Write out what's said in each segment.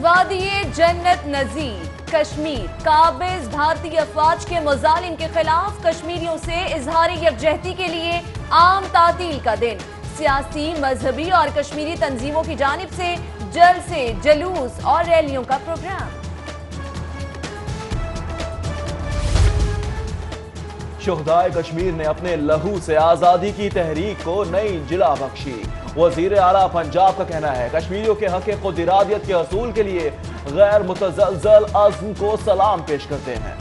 वादिये जन्नत नजीर कश्मीर काबिज भारतीय अफवाज के मुजालिम के खिलाफ कश्मीरियों से इजहार यकजहती के लिए आम तातील का दिन। सियासी, मजहबी और कश्मीरी तंजीमों की जानिब से जलसे, जुलूस और रैलियों का प्रोग्राम। शुहदाए कश्मीर ने अपने लहू से आजादी की तहरीक को नई जिला बख्शी। वजीर आला पंजाब का कहना है कश्मीरियों के हक खुद इरादियत के असूल के लिए गैर मुतज़लज़ल अज़्म को सलाम पेश करते हैं।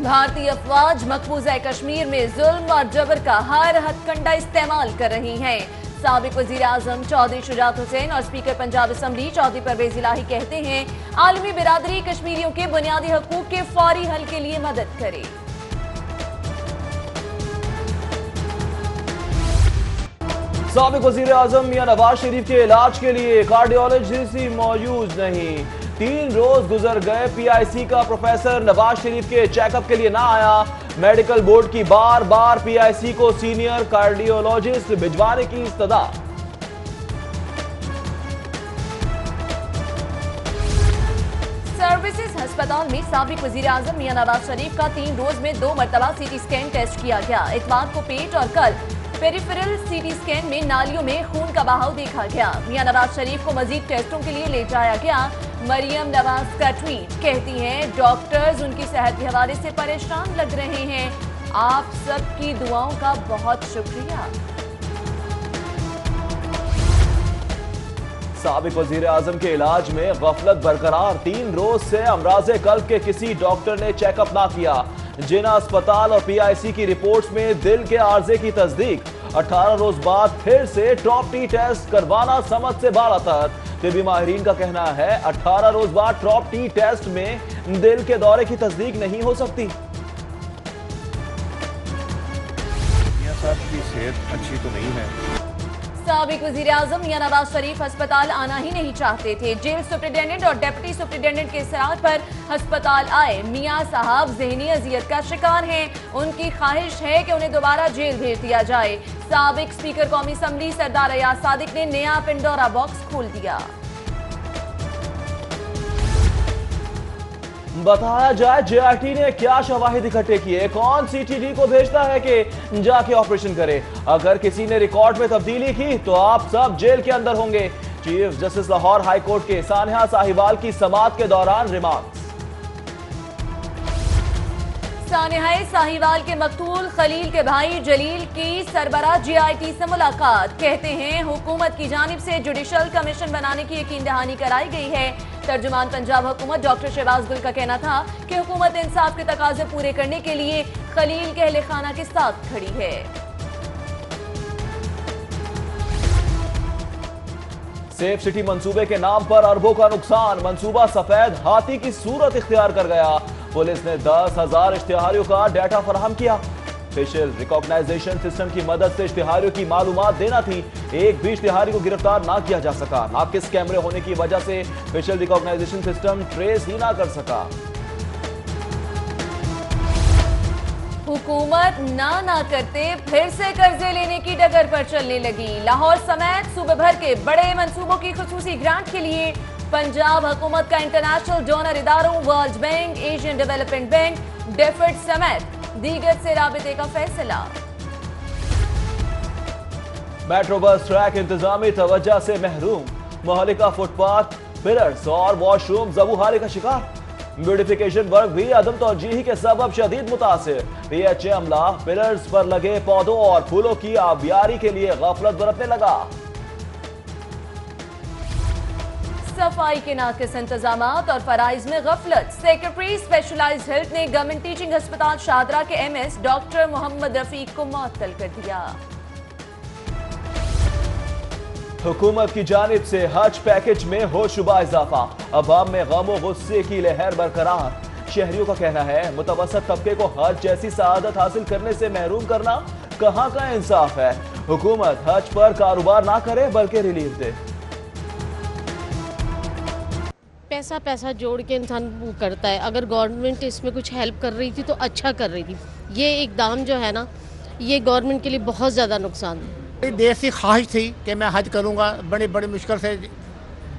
भारतीय अफवाज मकबूजा कश्मीर में जुल्म और जबर का हर हथकंडा इस्तेमाल कर रही हैं। साबिक वजीर आजम चौधरी शुजात हुसैन और स्पीकर पंजाब असम्बली चौधरी परवेज इलाही कहते हैं आलमी बिरादरी कश्मीरियों के बुनियादी हकूक के फौरी हल के लिए मदद करे। साबिक वजीर आजम मियां नवाज शरीफ के इलाज के लिए कार्डियोलॉजिस्ट मौजूद नहीं। 3 रोज गुजर गए, पीआईसी का प्रोफेसर नवाज शरीफ के चेकअप के लिए ना आया। मेडिकल बोर्ड की बार बार पीआईसी को सीनियर कार्डियोलॉजिस्ट भिजवाने की इस्तदा। सर्विसेज अस्पताल में साबिक वजीर आजम मियां नवाज शरीफ का 3 रोज में 2 मरतबा सीटी स्कैन टेस्ट किया गया। इतवार को पेट और कल पेरिफेरल सीटी स्कैन में नालियों में खून का बहाव देखा गया। मियां नवाज शरीफ को मजीद टेस्टों के लिए ले जाया गया। मरियम नवाज का ट्वीट, कहती हैं डॉक्टर्स उनकी सेहत के हवाले से परेशान लग रहे हैं। आप सबकी दुआओं का बहुत शुक्रिया। साबिक वजीर आजम के इलाज में गफलत बरकरार। 3 रोज से अमराज़े कल्ब के किसी डॉक्टर ने चेकअप ना किया। जिना अस्पताल और पीआईसी की रिपोर्ट्स में दिल के आर्जे की तस्दीक। 18 रोज बाद फिर से टॉप टी टेस्ट करवाना समझ से बालातर। तिबी माहिरीन का कहना है 18 रोज बाद टॉप टी टेस्ट में दिल के दौरे की तस्दीक नहीं हो सकती। मियां साहब की सेहत अच्छी तो नहीं है। साबिक वजीर आजम मियां नवाज शरीफ अस्पताल आना ही नहीं चाहते थे। जेल सुप्रिंटेंडेंट और डिप्टी सुप्रिंटेंडेंट के इसरार पर अस्पताल आए। मियां साहब ज़हनी अजियत का शिकार हैं। उनकी ख्वाहिश है कि उन्हें दोबारा जेल भेज दिया जाए। साबिक स्पीकर कौमी असम्बली सरदार अयाज सादिक ने नया पिंडोरा बॉक्स खोल दिया। बताया जाए जेआरटी ने क्या शवाहिद इकट्ठे किए, कौन सीटीडी को भेजता है कि जाके ऑपरेशन करे। अगर किसी ने रिकॉर्ड में तब्दीली की तो आप सब जेल के अंदर होंगे। Chief justice Lahore high court के सानिया साहिवाल की समाअत के दौरान रिमार्क्स। सानिया साहिवाल के मकतूल खलील के भाई जलील की सरबराह जीआईटी से मुलाकात। कहते हैं हुकूमत की जानिब से जुडिशल कमीशन बनाने की यकीन दहानी कराई गई है। तर्जुमान पंजाब हुकूमत डॉक्टर शहबाज गुल का कहना था कि हुकूमत इंसाफ के तकाजे पूरे करने के लिए खलील के अहले खाना के साथ खड़ी है। सेफ सिटी मंसूबे के नाम पर अरबों का नुकसान। मंसूबा सफेद हाथी की सूरत इख्तियार कर गया। पुलिस ने 10,000 इश्तिहारियों का डाटा फराहम किया। फेशियल रिकॉग्नाइजेशन सिस्टम की मदद से इश्तिहारियों की मालूमात देना थी। एक भी इश्तिहारी को गिरफ्तार ना किया जा सका। नाकिस कैमरे होने की वजह से फेशियल रिकॉग्नाइजेशन सिस्टम ट्रेस ही ना कर सका। हुकूमत ना करते फिर से कर्जे लेने की डगर पर चलने लगी। लाहौर समेत सूबे भर के बड़े मंसूबों की खुसूसी ग्रांट के लिए पंजाब हुकूमत का इंटरनेशनल डोनर इदारों world bank, Asian development bank, डेफिड समेत दीगर से राबिते का फैसला। मेट्रो बस ट्रैक इंतजामी तवज्जो से महरूम। मोहल्ले का फुटपाथ, पिलर्स और वॉशरूम जबूहाली का शिकार। ब्यूटिफिकेशन वर्क भी अदम तौजीही के सबब शदीद मुतासिर। पीएचए अमला पिलर्स पर लगे पौधों और फूलों की आबियारी के लिए गफलत बरतने लगा। सफाई के नाकिस इंतजामात और फराइज में गफलत। सेक्रेटरी स्पेशलाइज्ड हेल्थ ने गवर्नमेंट टीचिंग अस्पताल शाहदरा के एमएस डॉक्टर मोहम्मद रफीक को मुअत्तल कर दिया। हुकूमत की जानिब से हज पैकेज में होशरुबा इजाफा। अवाम में गम और गुस्से की लहर बरकरार। शहरियों का कहना है मुतवसत तबके को हज जैसी सआदत हासिल करने से महरूम करना कहां का इंसाफ है। हुकूमत हज पर कारोबार ना करे बल्कि रिलीफ दे। पैसा जोड़ के इंसान वो करता है। अगर गवर्नमेंट इसमें कुछ हेल्प कर रही थी तो अच्छा कर रही थी। ये इकदाम जो है ना, ये गवर्नमेंट के लिए बहुत ज़्यादा नुकसान है। मेरी देर सी ख्वाहिश थी कि मैं हज करूँगा, बड़ी बड़ी मुश्किल से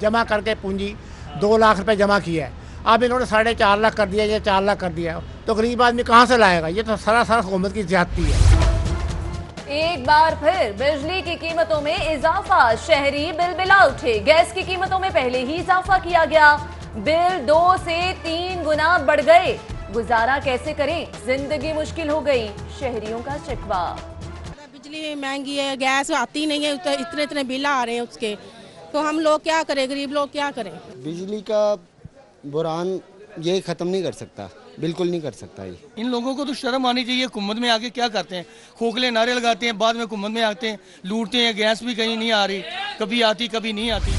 जमा करके पूंजी 2 लाख रुपए जमा किया है, अब इन्होंने 4.5 लाख कर दिया या 4 लाख कर दिया, तो गरीब आदमी कहाँ से लाएगा? ये तो सरासर हुकूमत की ज्यादती है। एक बार फिर बिजली की कीमतों में इजाफा, शहरी बिलबिला उठे। गैस की कीमतों में पहले ही इजाफा किया गया, बिल 2 से 3 गुना बढ़ गए। गुजारा कैसे करें, जिंदगी मुश्किल हो गई, शहरियों का शिकवा। बिजली महंगी है, गैस आती नहीं है, इतने इतने बिल आ रहे हैं उसके, तो हम लोग क्या करें, गरीब लोग क्या करें? बिजली का बुरान ये ख़त्म नहीं कर सकता, बिल्कुल नहीं कर सकता। ये इन लोगों को तो शर्म आनी चाहिए। हुकूमत में आके क्या करते हैं, खोखले नारे लगाते हैं, बाद में हुकूमत में आते हैं, लूटते हैं। गैस भी कहीं नहीं आ रही, कभी आती कभी नहीं आती।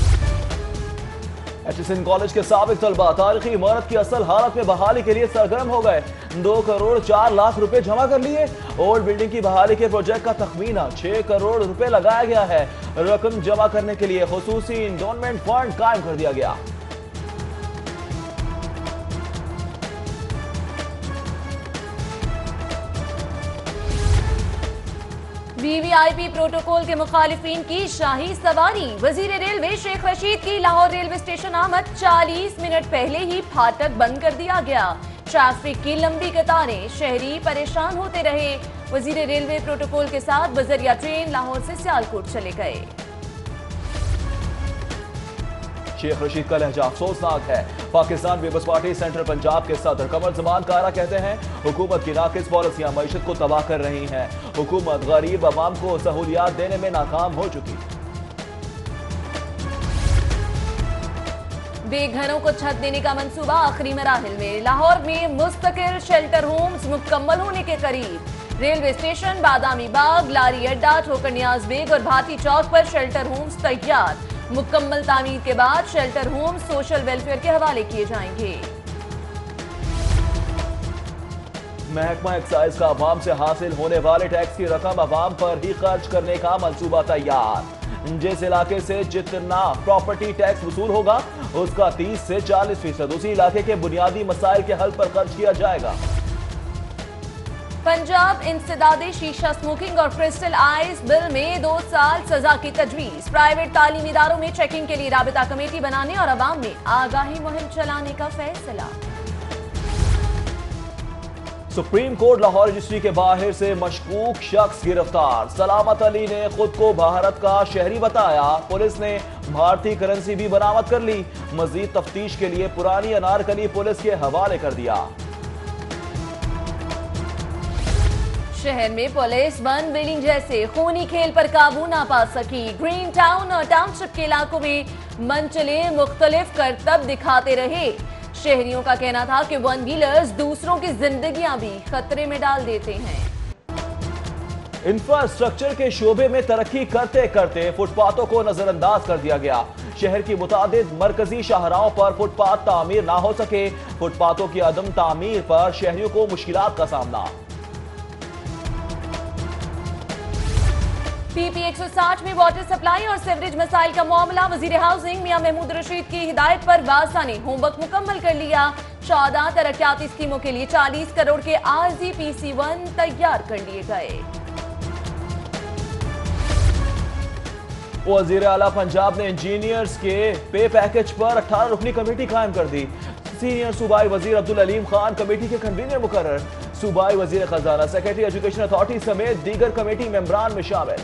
एचएसएन कॉलेज के साबिक तलबा तारीखी इमारत की असल हालत में बहाली के लिए सरगर्म हो गए। 2 करोड़ 4 लाख रुपए जमा कर लिए। ओल्ड बिल्डिंग की बहाली के प्रोजेक्ट का तखमीना 6 करोड़ रुपए लगाया गया है। रकम जमा करने के लिए खुसूसी इंडोनमेंट फंड कायम कर दिया गया। वीवीआईपी प्रोटोकॉल के मुखालिफिन की शाही सवारी। वजीर रेलवे शेख रशीद की लाहौर रेलवे स्टेशन आमद 40 मिनट पहले ही फाटक बंद कर दिया गया। ट्रैफिक की लंबी कतारें, शहरी परेशान होते रहे। वजीर रेलवे प्रोटोकॉल के साथ बजरिया ट्रेन लाहौर से सियालकोट चले गए। शेख रशीद का लहजा अफसोसनाक है। Pakistan peoples party central Punjab के सदर कमर जमान कारा कहते हैं, हुकूमत की नाकिस पॉलिसियां मईशत को तबाह कर रही हैं। हुकूमत गरीब अवाम को सहूलियात देने में नाकाम हो चुकी। बेघरों को छत देने का मंसूबा आखिरी मराहिल में। लाहौर में मुस्तकिल शेल्टर होम्स मुकम्मल होने के करीब। रेलवे स्टेशन, बादामी बाग, लारी अड्डा, ठोकर नियाज बेग और भाटी चौक पर शेल्टर होम्स तैयार। मुकम्मल तामीर के बाद शेल्टर होम्स सोशल वेलफेयर के हवाले किए जाएंगे। महकमा एक्साइज का अवाम से हासिल होने वाले टैक्स की रकम अवाम पर ही खर्च करने का मंसूबा तैयार। जिस इलाके से जितना प्रॉपर्टी टैक्स वसूल होगा उसका 30 से 40% उसी इलाके के बुनियादी मसाइल के हल पर खर्च किया जाएगा। पंजाब इंसदादे शीशा स्मोकिंग और क्रिस्टल आइस बिल में 2 साल सजा की तजवीज। प्राइवेट तालीमी इदारों में चेकिंग के लिए राबिता कमेटी बनाने और अवाम में आगाही मुहिम चलाने का फैसला। सुप्रीम कोर्ट लाहौर रजिस्ट्री के बाहर से मशकूक शख्स गिरफ्तार। सलामत अली ने खुद को भारत का शहरी बताया। पुलिस ने भारतीय करेंसी भी बरामद कर ली। मजीद तफ्तीश के लिए पुरानी अनारकली पुलिस के हवाले कर दिया। शहर में पुलिस वन बिलिंग जैसे खूनी खेल पर काबू ना पा सकी। ग्रीन टाउन और टाउनशिप के इलाकों में मंचले मुख्तलिफ करतब दिखाते रहे। शहरियों का कहना था कि वन व्हीलर्स दूसरों की जिंदगियां भी खतरे में डाल देते हैं। इंफ्रास्ट्रक्चर के शोबे में तरक्की करते करते फुटपाथों को नजरअंदाज कर दिया गया। शहर की मुतादिद मरकजी शाहराहों पर फुटपाथ तामीर ना हो सके। फुटपाथों की अदम तामीर पर शहरियों को मुश्किलात का सामना। पीपी 160 में वाटर सप्लाई और सीवरेज मसाइल का मामला। वजीर हाउसिंग मियां महमूद रशीद की हिदायत पर वासा ने होमवर्क मुकम्मल कर लिया। 14 तरक्याती स्कीमों के लिए 40 करोड़ के आरजी PC1 तैयार कर लिए गए। वजीर आला पंजाब ने इंजीनियर्स के पे पैकेज पर 18 रुकनी कमेटी कायम कर दी। सीनियर सूबाई वजीर अब्दुल अलीम खान कमेटी के कन्वीनर मुकर्रर। सूबाई वजीर खजाना, सेक्रेटरी एजुकेशन अथॉरिटी समेत दीगर कमेटी मेंबरान में शामिल।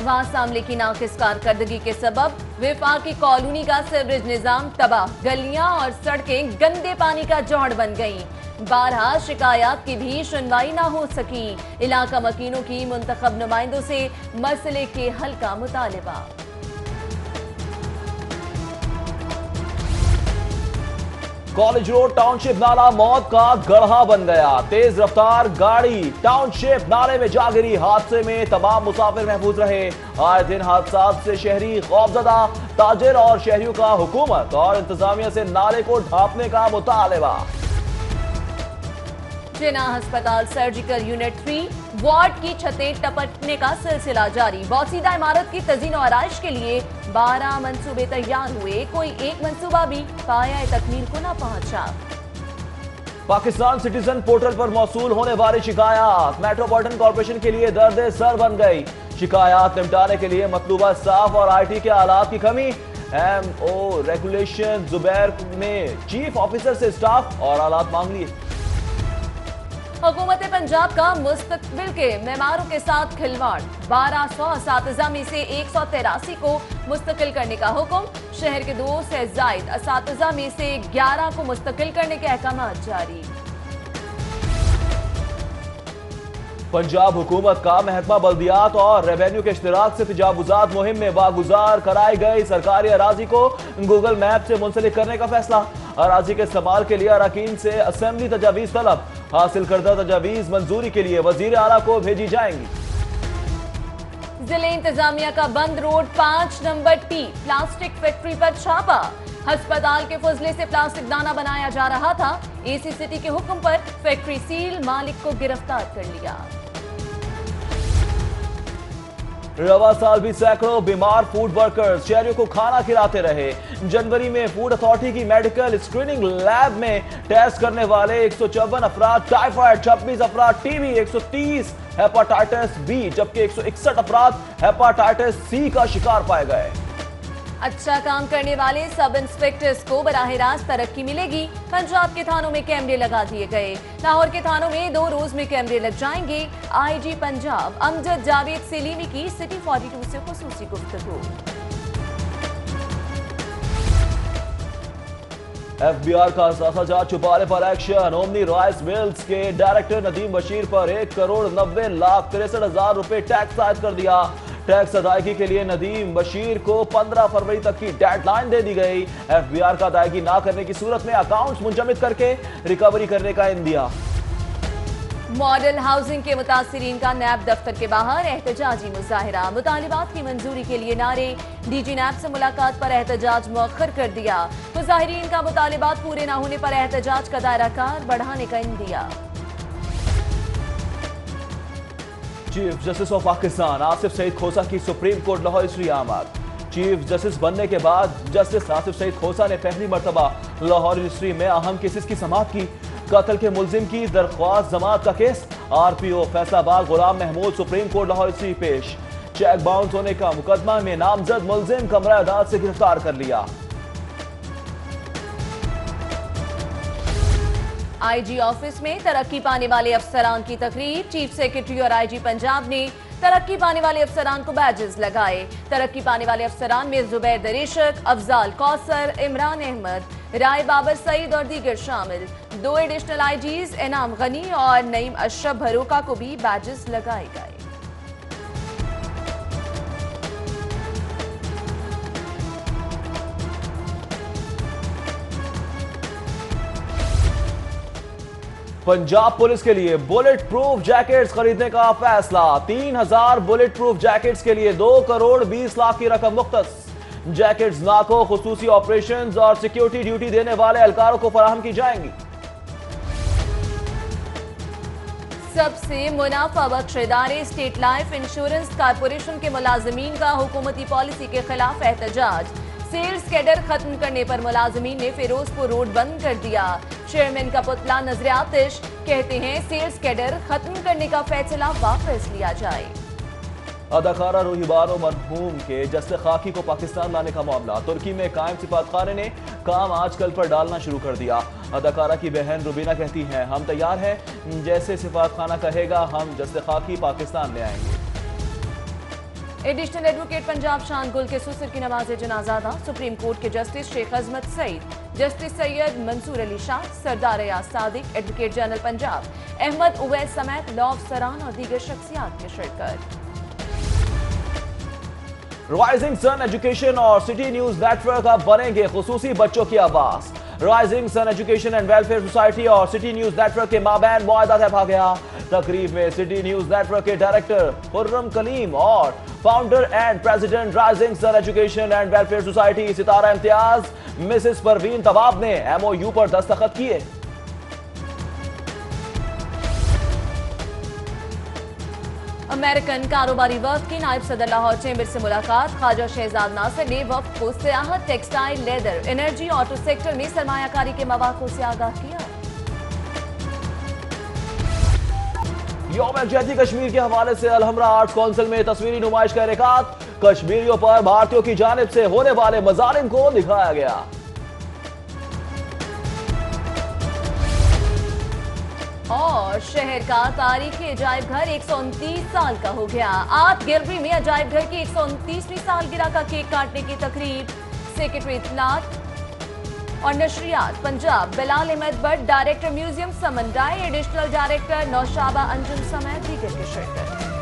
वासा अमले की नाकिस कारकर्दगी के सबब विफाकी कॉलोनी का सीवरेज निजाम तबाह। गलियां और सड़कें गंदे पानी का जौहर बन गईं। 12 शिकायत की भी सुनवाई ना हो सकी। इलाका मकीनों की मुंतखब नुमाइंदों से मसले के हल का मुतालिबा। कॉलेज रोड टाउनशिप नाला मौत का गढ़ा बन गया। तेज रफ्तार गाड़ी टाउनशिप नाले में जा गिरी। हादसे में तमाम मुसाफिर महफूज रहे। आए दिन हादसात से शहरी खौफजदा। ताजिर और शहरियों का हुकूमत और इंतजामिया से नाले को ढांपने का मुतालिबा। जिना अस्पताल सर्जिकल यूनिट 3 वार्ड की छतें टपकने का सिलसिला जारी। बौसीदा इमारत की तज़ीन और आराइश के लिए 12 मंसूबे तैयार हुए। कोई एक मंसूबा भी पाया तकमील को ना पहुंचा। पाकिस्तान सिटीजन पोर्टल पर मौसूल होने वाली शिकायत मेट्रोपॉलिटन कॉर्पोरेशन के लिए दर्द सर बन गई। शिकायत निपटाने के लिए मतलूबा स्टाफ और IT के आलात की कमी। MO रेगुलेशन जुबैर ने चीफ ऑफिसर से स्टाफ और आलात मांग लिए। हुकूमत पंजाब का मुस्तकबिल के मेमारों के साथ खिलवाड़। 1200 असातिज़ा में से 183 को मुस्तकिल करने का हुक्म। शहर के 2 से जायद असातिज़ा में से 11 को मुस्तकिल करने के अहकाम जारी। पंजाब हुकूमत का महकमा बल्दियात और रेवेन्यू के इश्तिराक से तजावुजात मुहिम में वागुजार कराई गई सरकारी अराजी को गूगल मैप से मुंसलिक करने का फैसला। अराजी के इस्तेमाल के लिए अरकान से असेंबली तजावीज तलब। हासिल करदा तजावीज मंजूरी के लिए वजीर आला को भेजी जाएंगी। जिले इंतजामिया का बंद road 5 number T plastic factory पर छापा। अस्पताल के फजले से प्लास्टिक दाना बनाया जा रहा था। AC सिटी के हुक्म पर फैक्ट्री सील, मालिक को गिरफ्तार कर लिया। रवा साल भी सैकड़ों बीमार फूड वर्कर्स शहरियों को खाना खिलाते रहे। जनवरी में फूड अथॉरिटी की मेडिकल स्क्रीनिंग लैब में टेस्ट करने वाले 154 अफराद टाइफाइड, 26 अफराद TB, 130 हेपाटाइटिस B, जबकि 161 अफराद हेपाटाइटिस C का शिकार पाए गए। अच्छा काम करने वाले सब इंस्पेक्टर्स को बराह रास्त तरक्की मिलेगी। पंजाब के थानों में कैमरे लगा दिए गए। लाहौर के थानों में 2 रोज में कैमरे लग जाएंगे। IG पंजाब अमजद जावेद सलीमी की सिटी 42 से खुसूसी गुफ्तगू। FBI का सासाजात छुपाने पर एक्शन। ओमनी राइस मिल्स के डायरेक्टर नदीम बशीर पर 1,90,63,000 रुपए टैक्स आयद कर दिया। टैक्स अदायगी के लिए नदीम बशीर को 15 फरवरी तक की डेडलाइन दे दी गई। FBI का अदायगी ना करने की सूरत में अकाउंट्स मुंजमद करके रिकवरी करने का इंदिया। मॉडल हाउसिंग के मुतासिरीन का नैब दफ्तर के बाहर एहतजाजी मुजाहिरा। मुतालिबात की मंजूरी के लिए नारे। DG नैब से मुलाकात पर एहतजाज मौखर कर दिया। मुजाहिरीन का मुतालिबात पूरे न होने पर एहतजाज का दायरा कार बढ़ाने का इंदिया। Chief justice of Pakistan Asif Saeed Khosa की सुप्रीम कोर्ट लाहौर हिस्ट्री आमद। चीफ जस्टिस बनने के बाद जस्टिस आसिफ सईद खोसा ने पहली मरतबा लाहौर हिस्ट्री में अहम केसेस की समाअत की। कत्ल के मुलजिम की दरख्वास्त जमात का case. RPO Faisalabad Ghulam Mahmood supreme court Lahore हिस्ट्री पेश। चेक बाउंस होने का मुकदमा में नामजद मुलजिम कमरा अदालत से गिरफ्तार कर लिया। IG ऑफिस में तरक्की पाने वाले अफसरान की तकरीब। चीफ सेक्रेटरी और IG पंजाब ने तरक्की पाने वाले अफसरान को बैजेस लगाए। तरक्की पाने वाले अफसरान में जुबैर दरीशक, अफजाल कौसर, इमरान अहमद, राय बाबर सईद और दीगर शामिल। 2 एडिशनल IGs इनाम गनी और नईम अशरफ भरोका को भी बैजेस लगाए गए। पंजाब पुलिस के लिए बुलेट प्रूफ जैकेट्स खरीदने का फैसला। 3000 बुलेट प्रूफ जैकेट्स के लिए 2 करोड़ 20 लाख की रकम मुख्तस। जैकेट्स नाको, खुसूसी ऑपरेशंस और सिक्योरिटी ड्यूटी देने वाले एहलकारों को फराहम की जाएंगी। सबसे मुनाफा बख्श इदारे स्टेट लाइफ इंश्योरेंस कॉरपोरेशन के मुलाजमीन का हुकूमती पॉलिसी के खिलाफ एहतजाज। सेल्स कैडर खत्म करने पर मुलाजमीन ने फिरोजपुर रोड बंद कर दिया। चेयरमैन का पुतला नजर आतिश, कहते हैं सेल्स कैडर खत्म करने का फैसला वापस लिया जाए। अदाकारा रूही बानो मरहूम के जस्से खाकी को पाकिस्तान लाने का मामला। तुर्की में कायम सिफारतखाने ने काम आजकल पर डालना शुरू कर दिया। अदाकारा की बहन रुबीना कहती हैं, हम तैयार हैं, जैसे सिफारतखाना कहेगा हम जस्से खाकी पाकिस्तान ले आएंगे। एडिशनल एडवोकेट पंजाब शान गुल के ससुर की नमाज जनाजा अदा। सुप्रीम कोर्ट के justice Sheikh Azmat Saeed, justice Syed Mansoor Ali Shah, Sardar Riaz Sadiq, advocate general Punjab Ahmad Awais समेत लॉ अफसरान और दीगर शख्सियात की शिरकत। राइजिंग सन एजुकेशन और सिटी न्यूज नेटवर्क अब बनेंगे खुसूसी बच्चों की आवाज। Rising sun education and welfare society और सिटी न्यूज नेटवर्क के माबैन मुआहदा तय पा गया। तकरीब में सिटी न्यूज नेटवर्क के डायरेक्टर खुर्रम कलीम और founder and president rising sun education and welfare society Sitara Imtiaz Mrs Parveen Tawab ने MOU पर दस्तखत किए। अमेरिकन कारोबारी वफ्द की नायब सदर लाहौर चेंबर से मुलाकात। ख्वाजा शहजाद नासिर ने वफ्द को सियाहत, textile, leather, energy, auto sector में सरमायाकारी के मौक़ों से आगाह किया। यौम यकजहती कश्मीर के हवाले से अलहमरा आर्ट्स काउंसिल में तस्वीरी नुमाइश का इनेकात। कश्मीरियों पर भारतीयों की जानिब से होने वाले मजालिम को दिखाया गया। और शहर का तारीखी अजायब घर 129 साल का हो गया। आर्ट गैलरी में अजायब घर की 129वीं सालगिरह का केक काटने की तकरीब। सेक्रेटरी इत्तलात और नशरियात पंजाब बिलाल अहमद भट्ट, डायरेक्टर म्यूजियम समन राय, एडिशनल डायरेक्टर नौशाबा अंजुम समेत दीगर के शिरकत।